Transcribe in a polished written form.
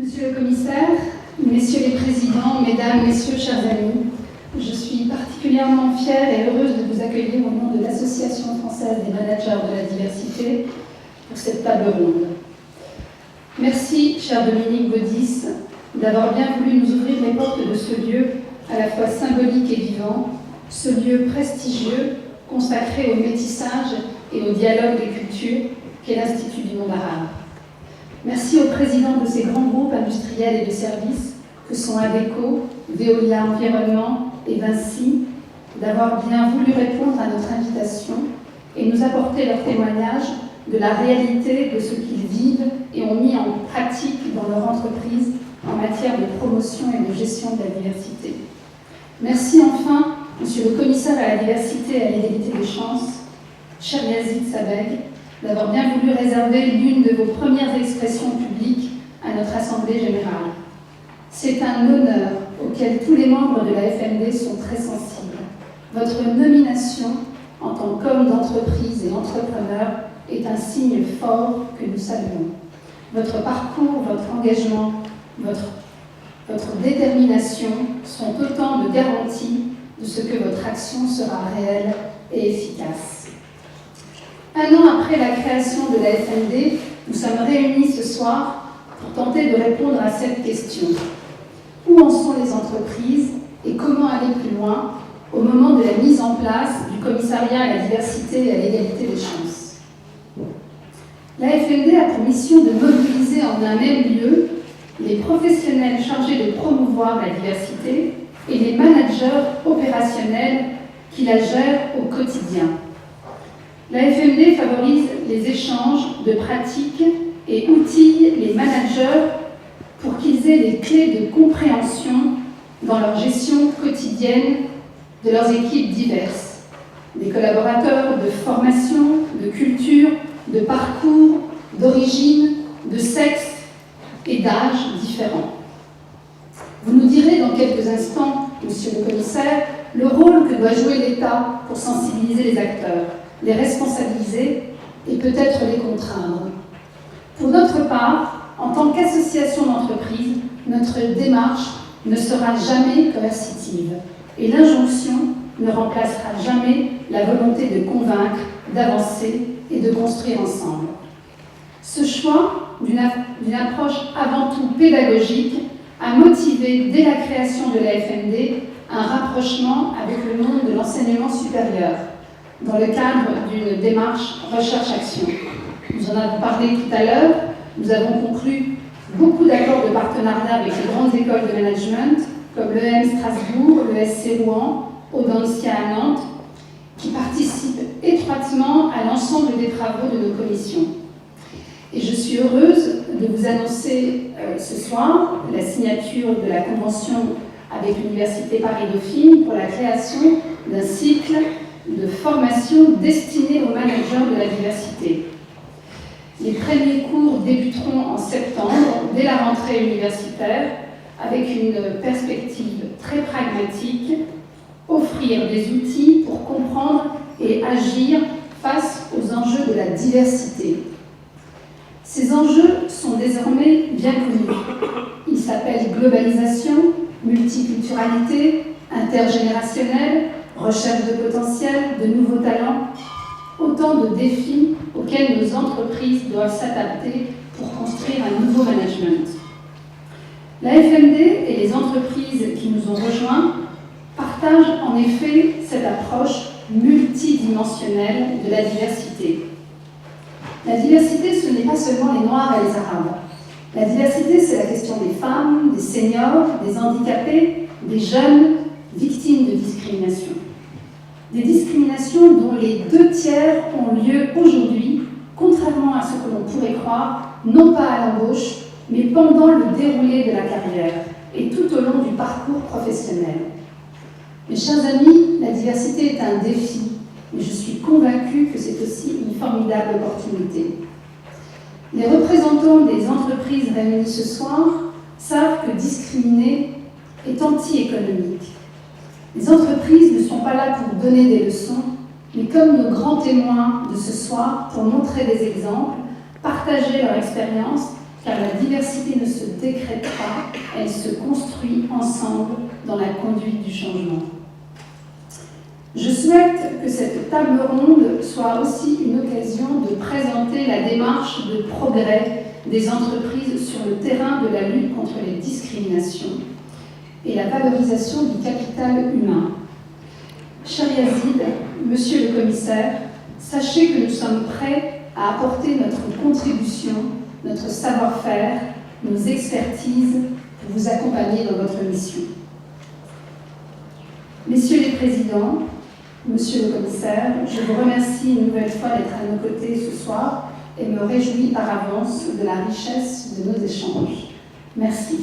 Monsieur le commissaire, messieurs les présidents, mesdames, messieurs, chers amis, je suis particulièrement fière et heureuse de vous accueillir au nom de l'Association française des managers de la diversité pour cette table ronde. Merci, cher Dominique Baudis, d'avoir bien voulu nous ouvrir les portes de ce lieu à la fois symbolique et vivant, ce lieu prestigieux consacré au métissage et au dialogue des cultures qu'est l'Institut du monde arabe. Merci aux présidents de ces grands groupes industriels et de services que sont Adecco, Veolia Environnement et Vinci d'avoir bien voulu répondre à notre invitation et nous apporter leur témoignage de la réalité de ce qu'ils vivent et ont mis en pratique dans leur entreprise en matière de promotion et de gestion de la diversité. Merci enfin, Monsieur le commissaire à la diversité et à l'égalité des chances, cher Yazid Sabeg, d'avoir bien voulu réserver l'une de vos premières expressions publiques à notre Assemblée générale. C'est un honneur auquel tous les membres de la FMD sont très sensibles. Votre nomination en tant qu'homme d'entreprise et entrepreneur est un signe fort que nous saluons. Votre parcours, votre engagement, votre détermination sont autant de garanties de ce que votre action sera réelle et efficace. Un an après la création de la FMD, nous sommes réunis ce soir pour tenter de répondre à cette question. Où en sont les entreprises et comment aller plus loin au moment de la mise en place du commissariat à la diversité et à l'égalité des chances? La FMD a pour mission de mobiliser en un même lieu les professionnels chargés de promouvoir la diversité et les managers opérationnels qui la gèrent au quotidien. La FMD favorise les échanges de pratiques et outille les managers pour qu'ils aient les clés de compréhension dans leur gestion quotidienne de leurs équipes diverses. Des collaborateurs de formation, de culture, de parcours, d'origine, de sexe et d'âge différents. Vous nous direz dans quelques instants, Monsieur le commissaire, le rôle que doit jouer l'État pour sensibiliser les acteurs, les responsabiliser et peut-être les contraindre. Pour notre part, en tant qu'association d'entreprise, notre démarche ne sera jamais coercitive et l'injonction ne remplacera jamais la volonté de convaincre, d'avancer et de construire ensemble. Ce choix d'une approche avant tout pédagogique a motivé dès la création de la FMD un rapprochement avec le monde de l'enseignement supérieur dans le cadre d'une démarche recherche-action. Nous en avons parlé tout à l'heure, nous avons conclu beaucoup d'accords de partenariat avec les grandes écoles de management comme l'EM Strasbourg, le SC Rouen, Audencia à Nantes, qui participent étroitement à l'ensemble des travaux de nos commissions. Et je suis heureuse de vous annoncer ce soir la signature de la convention avec l'Université Paris-Dauphine pour la création d'un cycle de formation destiné aux managers de la diversité. Les premiers cours débuteront en septembre, dès la rentrée universitaire, avec une perspective très pragmatique, offrir des outils pour comprendre et agir face aux enjeux de la diversité. Ces enjeux sont désormais bien connus. Ils s'appellent globalisation, multiculturalité, intergénérationnelle, recherche de potentiel, de nouveaux talents, autant de défis auxquels nos entreprises doivent s'adapter pour construire un nouveau management. La FMD et les entreprises qui nous ont rejoints partagent en effet cette approche multidimensionnelle de la diversité. La diversité, ce n'est pas seulement les Noirs et les Arabes. La diversité, c'est la question des femmes, des seniors, des handicapés, des jeunes victimes de discrimination. Des discriminations dont les 2/3 ont lieu aujourd'hui, contrairement à ce que l'on pourrait croire, non pas à l'embauche, mais pendant le déroulé de la carrière et tout au long du parcours professionnel. Mes chers amis, la diversité est un défi, mais je suis convaincue que c'est aussi une formidable opportunité. Les représentants des entreprises réunies ce soir savent que discriminer est anti-économique. Les entreprises ne sont pas là pour donner des leçons, mais comme nos grands témoins de ce soir, pour montrer des exemples, partager leur expérience, car la diversité ne se décrète pas, elle se construit ensemble dans la conduite du changement. Je souhaite que cette table ronde soit aussi une occasion de présenter la démarche de progrès des entreprises sur le terrain de la lutte contre les discriminations et la valorisation du capital humain. Cher Yazid, Monsieur le Commissaire, sachez que nous sommes prêts à apporter notre contribution, notre savoir-faire, nos expertises pour vous accompagner dans votre mission. Messieurs les Présidents, Monsieur le Commissaire, je vous remercie une nouvelle fois d'être à nos côtés ce soir et me réjouis par avance de la richesse de nos échanges. Merci.